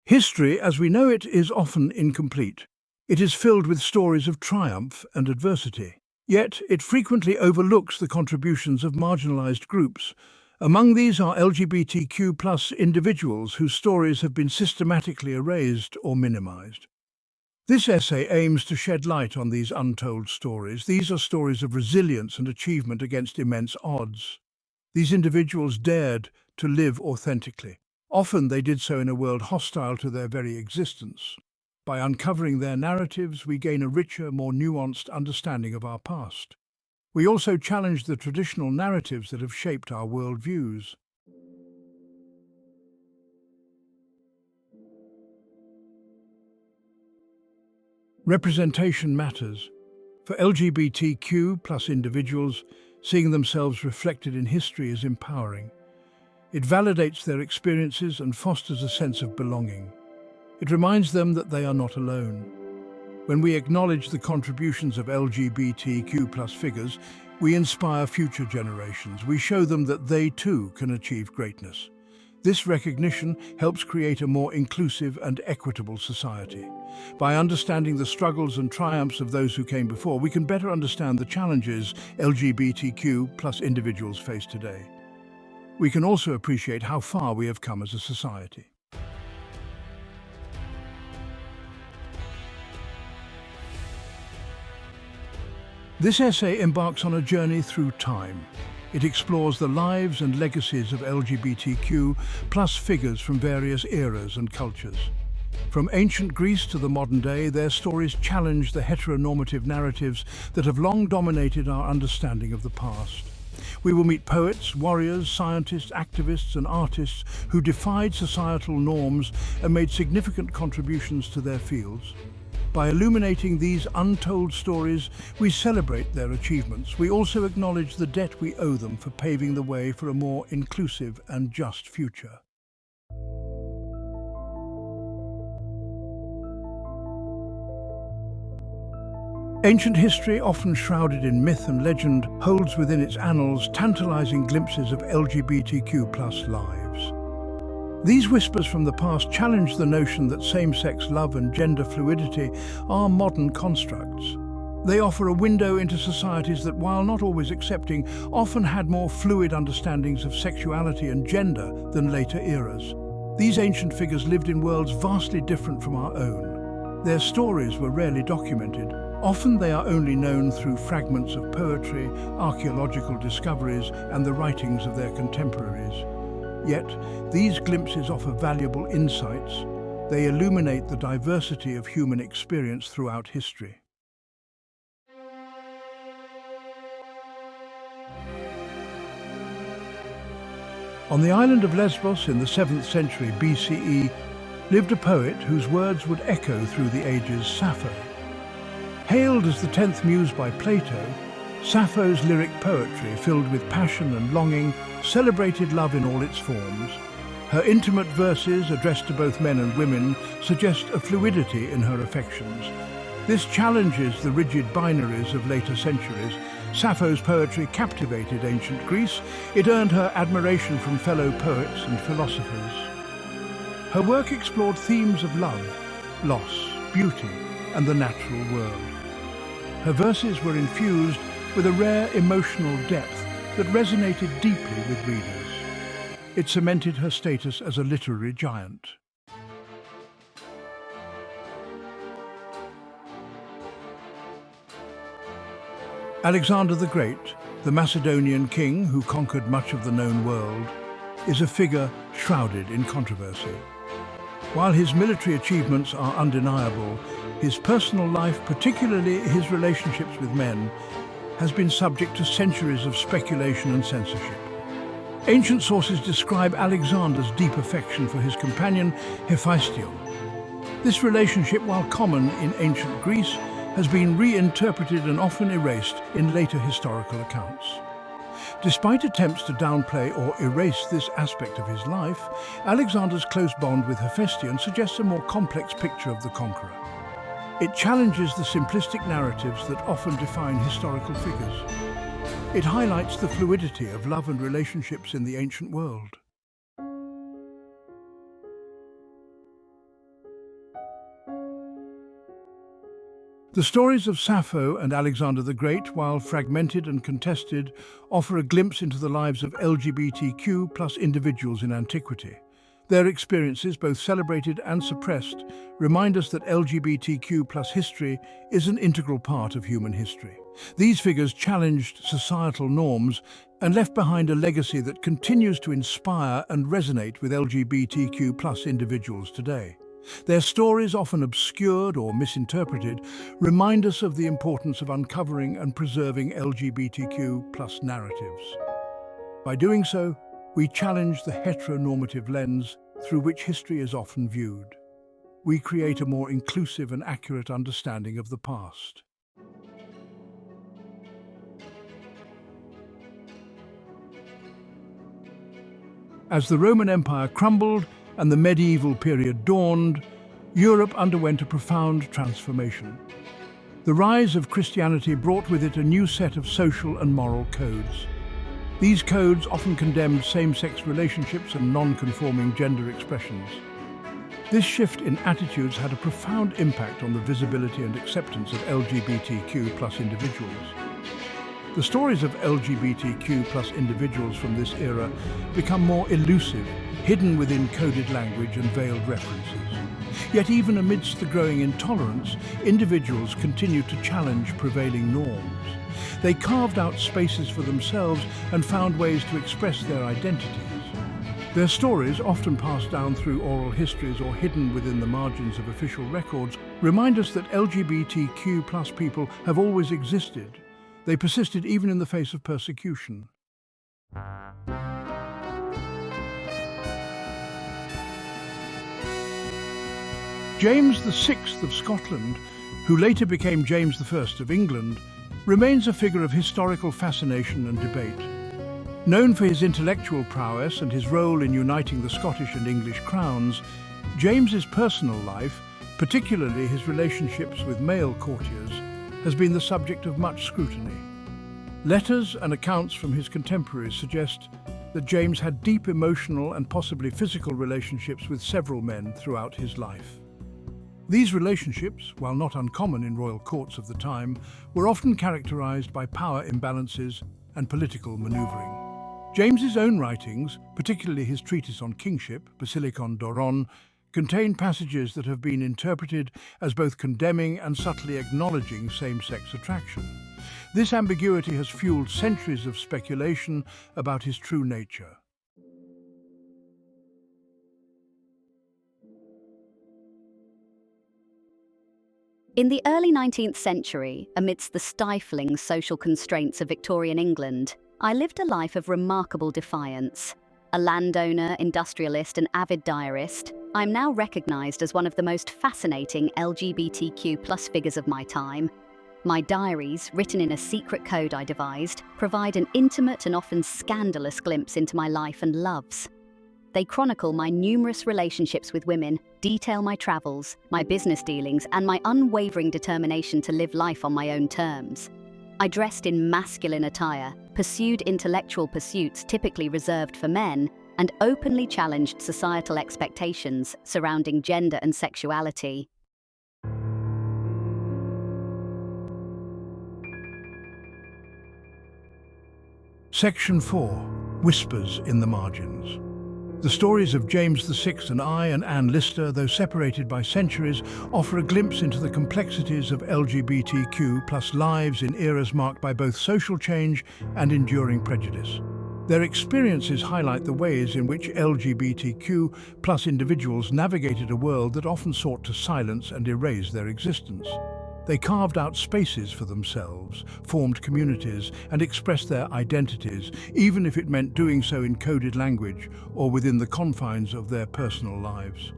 History, as we know it, is often incomplete. It is filled with stories of triumph and adversity. Yet, it frequently overlooks the contributions of marginalized groups. Among these are LGBTQ+ individuals whose stories have been systematically erased or minimized. This essay aims to shed light on these untold stories. These are stories of resilience and achievement against immense odds. These individuals dared to live authentically. Often they did so in a world hostile to their very existence. By uncovering their narratives, we gain a richer, more nuanced understanding of our past. We also challenge the traditional narratives that have shaped our worldviews. Representation matters. For LGBTQ+ individuals, seeing themselves reflected in history is empowering. It validates their experiences and fosters a sense of belonging. It reminds them that they are not alone. When we acknowledge the contributions of LGBTQ+ figures, we inspire future generations. We show them that they too can achieve greatness. This recognition helps create a more inclusive and equitable society. By understanding the struggles and triumphs of those who came before, we can better understand the challenges LGBTQ+ individuals face today. We can also appreciate how far we have come as a society. This essay embarks on a journey through time. It explores the lives and legacies of LGBTQ+ figures from various eras and cultures. From ancient Greece to the modern day, their stories challenge the heteronormative narratives that have long dominated our understanding of the past. We will meet poets, warriors, scientists, activists, and artists who defied societal norms and made significant contributions to their fields. By illuminating these untold stories, we celebrate their achievements. We also acknowledge the debt we owe them for paving the way for a more inclusive and just future. Ancient history, often shrouded in myth and legend, holds within its annals tantalizing glimpses of LGBTQ+ lives. These whispers from the past challenge the notion that same-sex love and gender fluidity are modern constructs. They offer a window into societies that, while not always accepting, often had more fluid understandings of sexuality and gender than later eras. These ancient figures lived in worlds vastly different from our own. Their stories were rarely documented. Often they are only known through fragments of poetry, archaeological discoveries, and the writings of their contemporaries. Yet, these glimpses offer valuable insights. They illuminate the diversity of human experience throughout history. On the island of Lesbos in the 7th century BCE lived a poet whose words would echo through the ages, Sappho. Hailed as the 10th Muse by Plato, Sappho's lyric poetry, filled with passion and longing, celebrated love in all its forms. Her intimate verses, addressed to both men and women, suggest a fluidity in her affections. This challenges the rigid binaries of later centuries. Sappho's poetry captivated ancient Greece. It earned her admiration from fellow poets and philosophers. Her work explored themes of love, loss, beauty, and the natural world. Her verses were infused with a rare emotional depth that resonated deeply with readers. It cemented her status as a literary giant. Alexander the Great, the Macedonian king who conquered much of the known world, is a figure shrouded in controversy. While his military achievements are undeniable, his personal life, particularly his relationships with men, has been subject to centuries of speculation and censorship. Ancient sources describe Alexander's deep affection for his companion, Hephaestion. This relationship, while common in ancient Greece, has been reinterpreted and often erased in later historical accounts. Despite attempts to downplay or erase this aspect of his life, Alexander's close bond with Hephaestion suggests a more complex picture of the conqueror. It challenges the simplistic narratives that often define historical figures. It highlights the fluidity of love and relationships in the ancient world. The stories of Sappho and Alexander the Great, while fragmented and contested, offer a glimpse into the lives of LGBTQ plus individuals in antiquity. Their experiences, both celebrated and suppressed, remind us that LGBTQ plus history is an integral part of human history. These figures challenged societal norms and left behind a legacy that continues to inspire and resonate with LGBTQ plus individuals today. Their stories, often obscured or misinterpreted, remind us of the importance of uncovering and preserving LGBTQ plus narratives. By doing so, we challenge the heteronormative lens through which history is often viewed. We create a more inclusive and accurate understanding of the past. As the Roman Empire crumbled and the medieval period dawned, Europe underwent a profound transformation. The rise of Christianity brought with it a new set of social and moral codes. These codes often condemned same-sex relationships and non-conforming gender expressions. This shift in attitudes had a profound impact on the visibility and acceptance of LGBTQ plus individuals. The stories of LGBTQ plus individuals from this era become more elusive, hidden within coded language and veiled references. Yet even amidst the growing intolerance, individuals continued to challenge prevailing norms. They carved out spaces for themselves and found ways to express their identities. Their stories, often passed down through oral histories or hidden within the margins of official records, remind us that LGBTQ plus people have always existed. They persisted even in the face of persecution. James VI of Scotland, who later became James I of England, remains a figure of historical fascination and debate. Known for his intellectual prowess and his role in uniting the Scottish and English crowns, James's personal life, particularly his relationships with male courtiers, has been the subject of much scrutiny. Letters and accounts from his contemporaries suggest that James had deep emotional and possibly physical relationships with several men throughout his life. These relationships, while not uncommon in royal courts of the time, were often characterized by power imbalances and political maneuvering. James's own writings, particularly his treatise on kingship, Basilicon Doron, contain passages that have been interpreted as both condemning and subtly acknowledging same-sex attraction. This ambiguity has fueled centuries of speculation about his true nature. In the early 19th century, amidst the stifling social constraints of Victorian England, I lived a life of remarkable defiance. A landowner, industrialist, and avid diarist, I'm now recognized as one of the most fascinating LGBTQ+ figures of my time. My diaries, written in a secret code I devised, provide an intimate and often scandalous glimpse into my life and loves. They chronicle my numerous relationships with women, detail my travels, my business dealings, and my unwavering determination to live life on my own terms. I dressed in masculine attire, pursued intellectual pursuits typically reserved for men, and openly challenged societal expectations surrounding gender and sexuality. Section 4. Whispers in the Margins. The stories of James VI and Anne Lister, though separated by centuries, offer a glimpse into the complexities of LGBTQ+ lives in eras marked by both social change and enduring prejudice. Their experiences highlight the ways in which LGBTQ+ individuals navigated a world that often sought to silence and erase their existence. They carved out spaces for themselves, formed communities, and expressed their identities, even if it meant doing so in coded language or within the confines of their personal lives.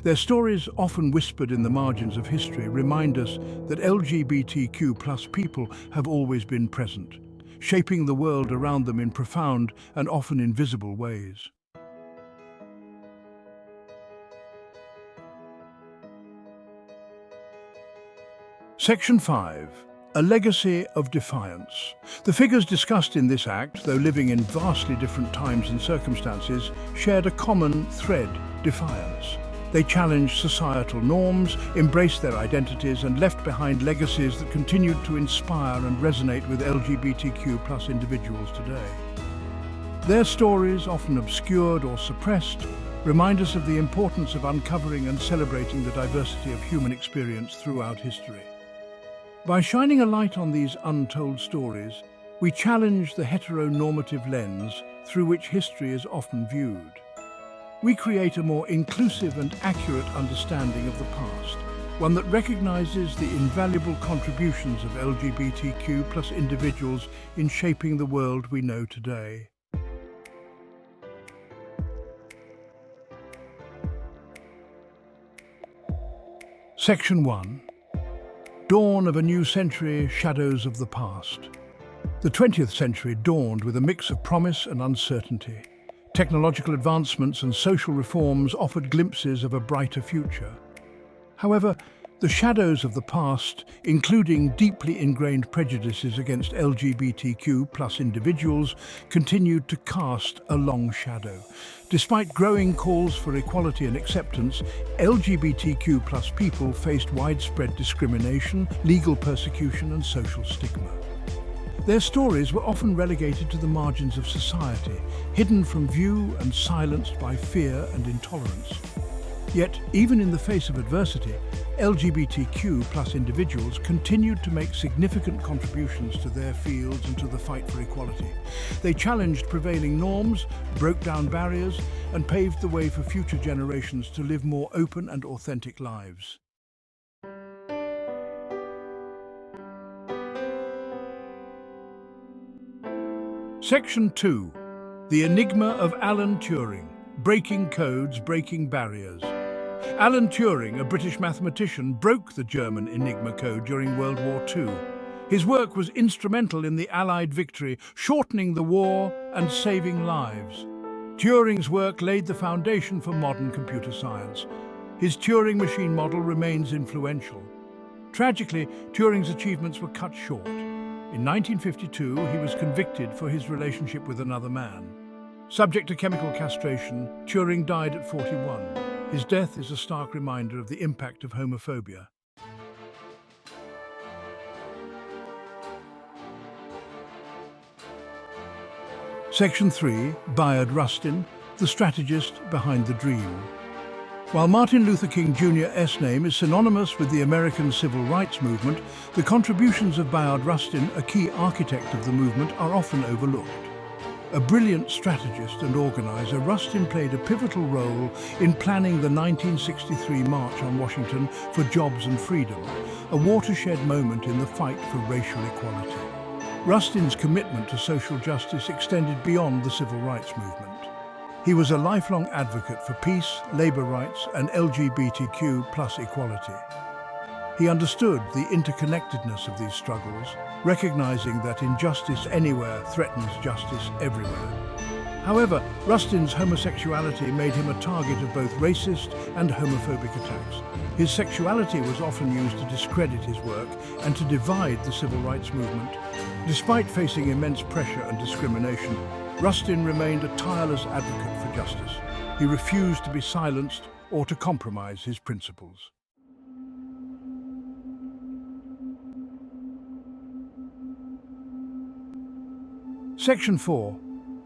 Their stories, often whispered in the margins of history, remind us that LGBTQ+ people have always been present, shaping the world around them in profound and often invisible ways. Section 5. A Legacy of Defiance. The figures discussed in this act, though living in vastly different times and circumstances, shared a common thread: defiance. They challenged societal norms, embraced their identities, and left behind legacies that continued to inspire and resonate with LGBTQ+ individuals today. Their stories, often obscured or suppressed, remind us of the importance of uncovering and celebrating the diversity of human experience throughout history. By shining a light on these untold stories, we challenge the heteronormative lens through which history is often viewed. We create a more inclusive and accurate understanding of the past, one that recognizes the invaluable contributions of LGBTQ+ individuals in shaping the world we know today. Section 1. Dawn of a New Century, Shadows of the Past. The 20th century dawned with a mix of promise and uncertainty. Technological advancements and social reforms offered glimpses of a brighter future. However, the shadows of the past, including deeply ingrained prejudices against LGBTQ+ individuals, continued to cast a long shadow. Despite growing calls for equality and acceptance, LGBTQ+ people faced widespread discrimination, legal persecution, and social stigma. Their stories were often relegated to the margins of society, hidden from view and silenced by fear and intolerance. Yet, even in the face of adversity, LGBTQ+ individuals continued to make significant contributions to their fields and to the fight for equality. They challenged prevailing norms, broke down barriers, and paved the way for future generations to live more open and authentic lives. Section 2. The Enigma of Alan Turing. Breaking codes, breaking barriers. Alan Turing, a British mathematician, broke the German Enigma code during World War II. His work was instrumental in the Allied victory, shortening the war and saving lives. Turing's work laid the foundation for modern computer science. His Turing machine model remains influential. Tragically, Turing's achievements were cut short. In 1952, he was convicted for his relationship with another man. Subject to chemical castration, Turing died at 41. His death is a stark reminder of the impact of homophobia. Section 3. Bayard Rustin, the strategist behind the dream. While Martin Luther King Jr.'s name is synonymous with the American Civil Rights Movement, the contributions of Bayard Rustin, a key architect of the movement, are often overlooked. A brilliant strategist and organizer, Rustin played a pivotal role in planning the 1963 March on Washington for Jobs and Freedom, a watershed moment in the fight for racial equality. Rustin's commitment to social justice extended beyond the civil rights movement. He was a lifelong advocate for peace, labor rights, and LGBTQ+ equality. He understood the interconnectedness of these struggles, recognizing that injustice anywhere threatens justice everywhere. However, Rustin's homosexuality made him a target of both racist and homophobic attacks. His sexuality was often used to discredit his work and to divide the civil rights movement. Despite facing immense pressure and discrimination, Rustin remained a tireless advocate for justice. He refused to be silenced or to compromise his principles. Section 4.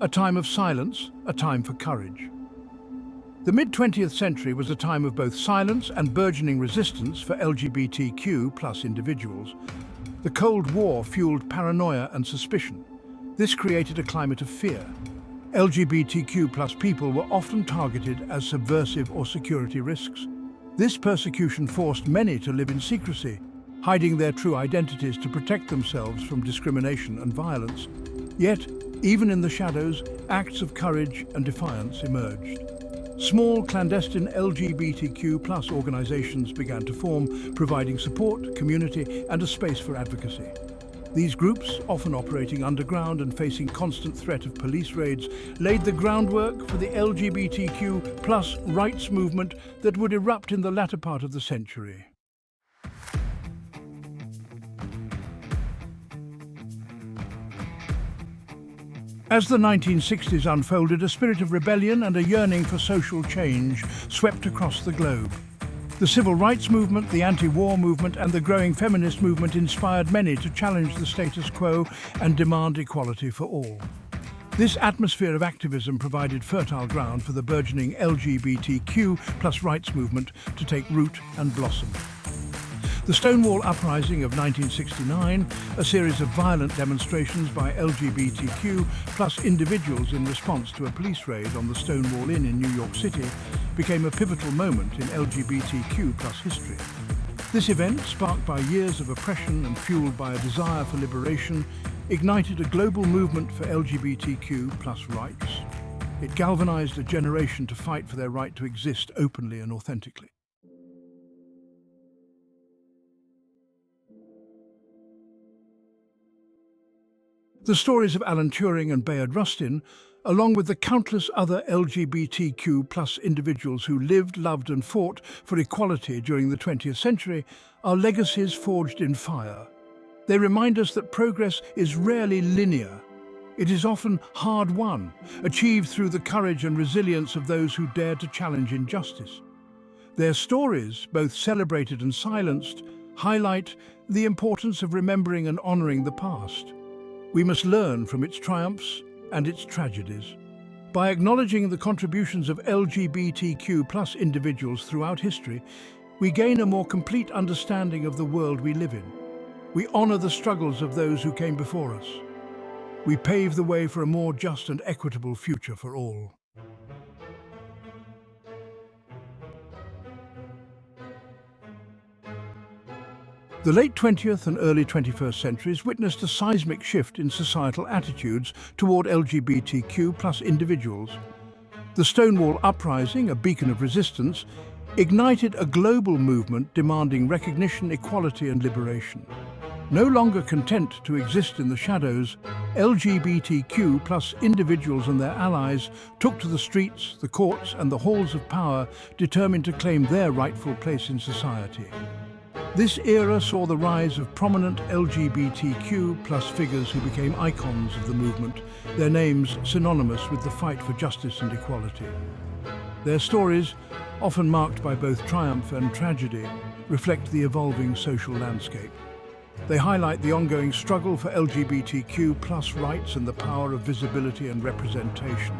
A time of silence, a time for courage. The mid-20th century was a time of both silence and burgeoning resistance for LGBTQ+ individuals. The Cold War fueled paranoia and suspicion. This created a climate of fear. LGBTQ+ people were often targeted as subversive or security risks. This persecution forced many to live in secrecy, hiding their true identities to protect themselves from discrimination and violence. Yet, even in the shadows, acts of courage and defiance emerged. Small clandestine LGBTQ+ organizations began to form, providing support, community, and a space for advocacy. These groups, often operating underground and facing constant threat of police raids, laid the groundwork for the LGBTQ+ rights movement that would erupt in the latter part of the century. As the 1960s unfolded, a spirit of rebellion and a yearning for social change swept across the globe. The civil rights movement, the anti-war movement, and the growing feminist movement inspired many to challenge the status quo and demand equality for all. This atmosphere of activism provided fertile ground for the burgeoning LGBTQ plus rights movement to take root and blossom. The Stonewall Uprising of 1969, a series of violent demonstrations by LGBTQ plus individuals in response to a police raid on the Stonewall Inn in New York City, became a pivotal moment in LGBTQ plus history. This event, sparked by years of oppression and fueled by a desire for liberation, ignited a global movement for LGBTQ plus rights. It galvanized a generation to fight for their right to exist openly and authentically. The stories of Alan Turing and Bayard Rustin, along with the countless other LGBTQ plus individuals who lived, loved and fought for equality during the 20th century, are legacies forged in fire. They remind us that progress is rarely linear. It is often hard-won, achieved through the courage and resilience of those who dared to challenge injustice. Their stories, both celebrated and silenced, highlight the importance of remembering and honoring the past. We must learn from its triumphs and its tragedies. By acknowledging the contributions of LGBTQ plus individuals throughout history, we gain a more complete understanding of the world we live in. We honor the struggles of those who came before us. We pave the way for a more just and equitable future for all. The late 20th and early 21st centuries witnessed a seismic shift in societal attitudes toward LGBTQ plus individuals. The Stonewall Uprising, a beacon of resistance, ignited a global movement demanding recognition, equality and liberation. No longer content to exist in the shadows, LGBTQ plus individuals and their allies took to the streets, the courts and the halls of power, determined to claim their rightful place in society. This era saw the rise of prominent LGBTQ plus figures who became icons of the movement, their names synonymous with the fight for justice and equality. Their stories, often marked by both triumph and tragedy, reflect the evolving social landscape. They highlight the ongoing struggle for LGBTQ plus rights and the power of visibility and representation.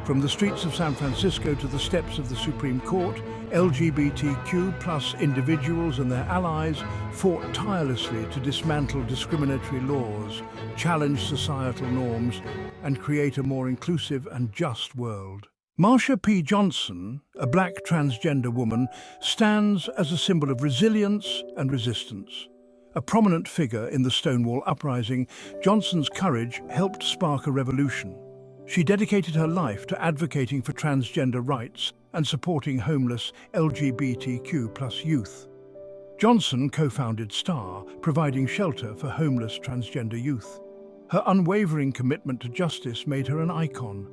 From the streets of San Francisco to the steps of the Supreme Court, LGBTQ plus individuals and their allies fought tirelessly to dismantle discriminatory laws, challenge societal norms, and create a more inclusive and just world. Marsha P. Johnson, a black transgender woman, stands as a symbol of resilience and resistance. A prominent figure in the Stonewall Uprising, Johnson's courage helped spark a revolution. She dedicated her life to advocating for transgender rights and supporting homeless LGBTQ plus youth. Johnson co-founded STAR, providing shelter for homeless transgender youth. Her unwavering commitment to justice made her an icon.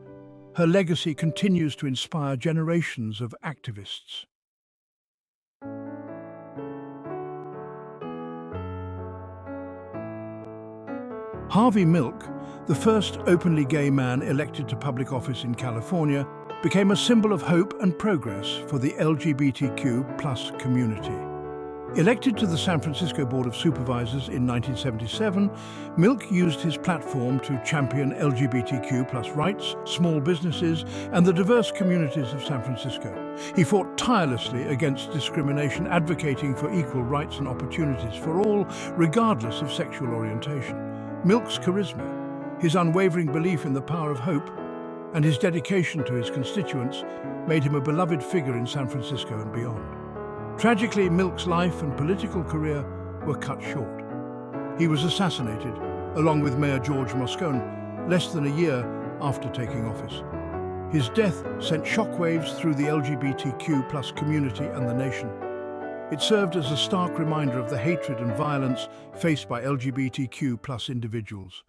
Her legacy continues to inspire generations of activists. Harvey Milk, the first openly gay man elected to public office in California, became a symbol of hope and progress for the LGBTQ plus community. Elected to the San Francisco Board of Supervisors in 1977, Milk used his platform to champion LGBTQ plus rights, small businesses, and the diverse communities of San Francisco. He fought tirelessly against discrimination, advocating for equal rights and opportunities for all, regardless of sexual orientation. Milk's charisma, his unwavering belief in the power of hope, and his dedication to his constituents made him a beloved figure in San Francisco and beyond. Tragically, Milk's life and political career were cut short. He was assassinated, along with Mayor George Moscone, less than a year after taking office. His death sent shockwaves through the LGBTQ plus community and the nation. It served as a stark reminder of the hatred and violence faced by LGBTQ plus individuals.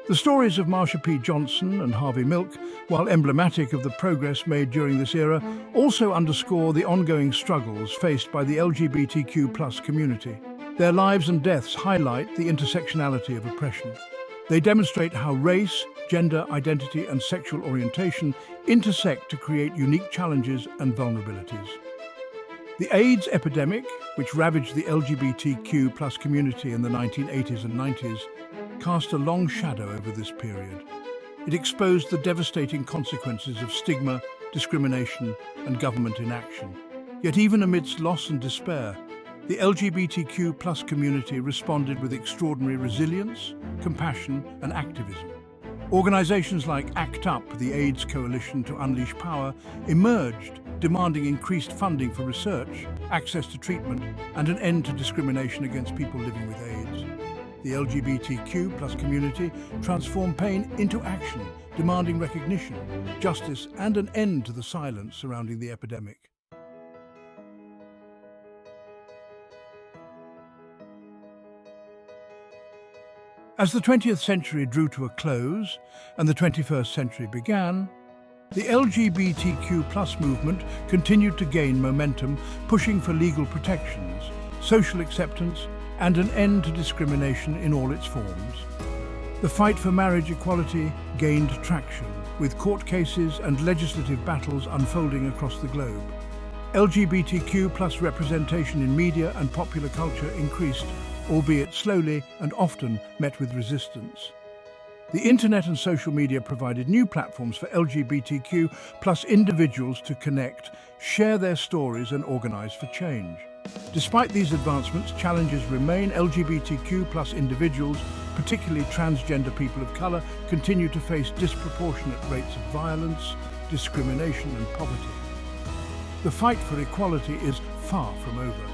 The stories of Marsha P. Johnson and Harvey Milk, while emblematic of the progress made during this era, also underscore the ongoing struggles faced by the LGBTQ+ community. Their lives and deaths highlight the intersectionality of oppression. They demonstrate how race, gender identity, and sexual orientation intersect to create unique challenges and vulnerabilities. The AIDS epidemic, which ravaged the LGBTQ+ community in the 1980s and 90s, cast a long shadow over this period. It exposed the devastating consequences of stigma, discrimination, and government inaction. Yet even amidst loss and despair, the LGBTQ+ community responded with extraordinary resilience, compassion, and activism. Organizations like ACT UP, the AIDS Coalition to Unleash Power, emerged, demanding increased funding for research, access to treatment, and an end to discrimination against people living with AIDS. The LGBTQ+ community transformed pain into action, demanding recognition, justice, and an end to the silence surrounding the epidemic. As the 20th century drew to a close and the 21st century began, the LGBTQ+ movement continued to gain momentum, pushing for legal protections, social acceptance, and an end to discrimination in all its forms. The fight for marriage equality gained traction, with court cases and legislative battles unfolding across the globe. LGBTQ+ representation in media and popular culture increased, albeit slowly and often met with resistance. The internet and social media provided new platforms for LGBTQ+ individuals to connect, share their stories, and organize for change. Despite these advancements, challenges remain. LGBTQ+ individuals, particularly transgender people of color, continue to face disproportionate rates of violence, discrimination, and poverty. The fight for equality is far from over,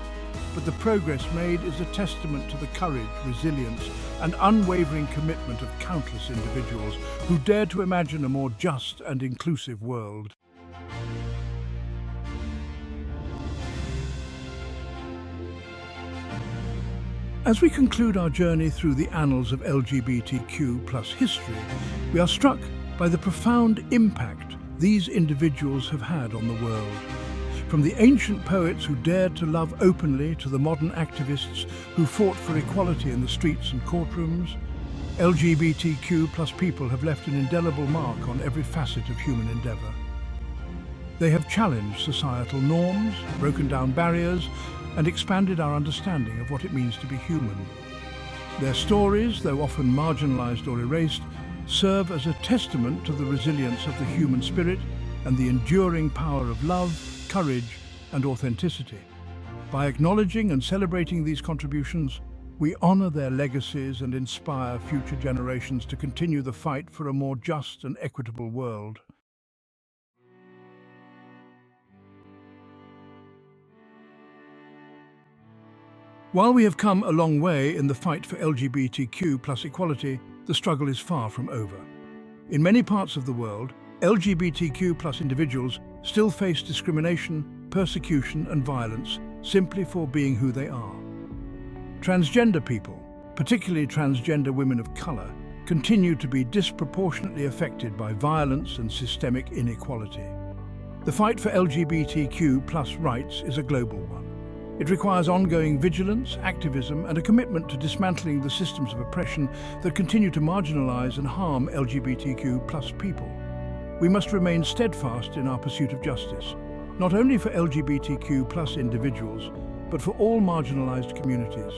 but the progress made is a testament to the courage, resilience, and unwavering commitment of countless individuals who dared to imagine a more just and inclusive world. As we conclude our journey through the annals of LGBTQ+ history, we are struck by the profound impact these individuals have had on the world. From the ancient poets who dared to love openly to the modern activists who fought for equality in the streets and courtrooms, LGBTQ+ people have left an indelible mark on every facet of human endeavor. They have challenged societal norms, broken down barriers, and expanded our understanding of what it means to be human. Their stories, though often marginalized or erased, serve as a testament to the resilience of the human spirit and the enduring power of love, courage, and authenticity. By acknowledging and celebrating these contributions, we honor their legacies and inspire future generations to continue the fight for a more just and equitable world. While we have come a long way in the fight for LGBTQ+ equality, the struggle is far from over. In many parts of the world, LGBTQ+ individuals still face discrimination, persecution, and violence simply for being who they are. Transgender people, particularly transgender women of color, continue to be disproportionately affected by violence and systemic inequality. The fight for LGBTQ+ rights is a global one. It requires ongoing vigilance, activism, and a commitment to dismantling the systems of oppression that continue to marginalize and harm LGBTQ+ people. We must remain steadfast in our pursuit of justice, not only for LGBTQ+ individuals, but for all marginalized communities.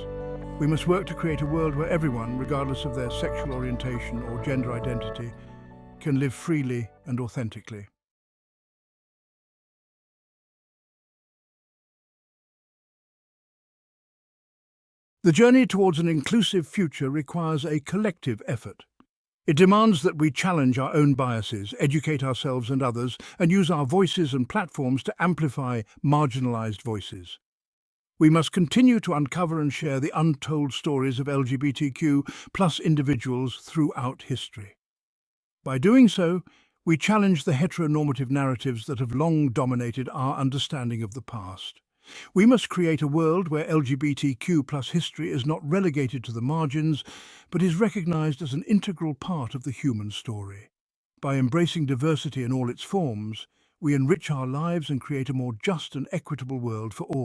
We must work to create a world where everyone, regardless of their sexual orientation or gender identity, can live freely and authentically. The journey towards an inclusive future requires a collective effort. It demands that we challenge our own biases, educate ourselves and others, and use our voices and platforms to amplify marginalized voices. We must continue to uncover and share the untold stories of LGBTQ+ individuals throughout history. By doing so, we challenge the heteronormative narratives that have long dominated our understanding of the past. We must create a world where LGBTQ plus history is not relegated to the margins, but is recognized as an integral part of the human story. By embracing diversity in all its forms, we enrich our lives and create a more just and equitable world for all.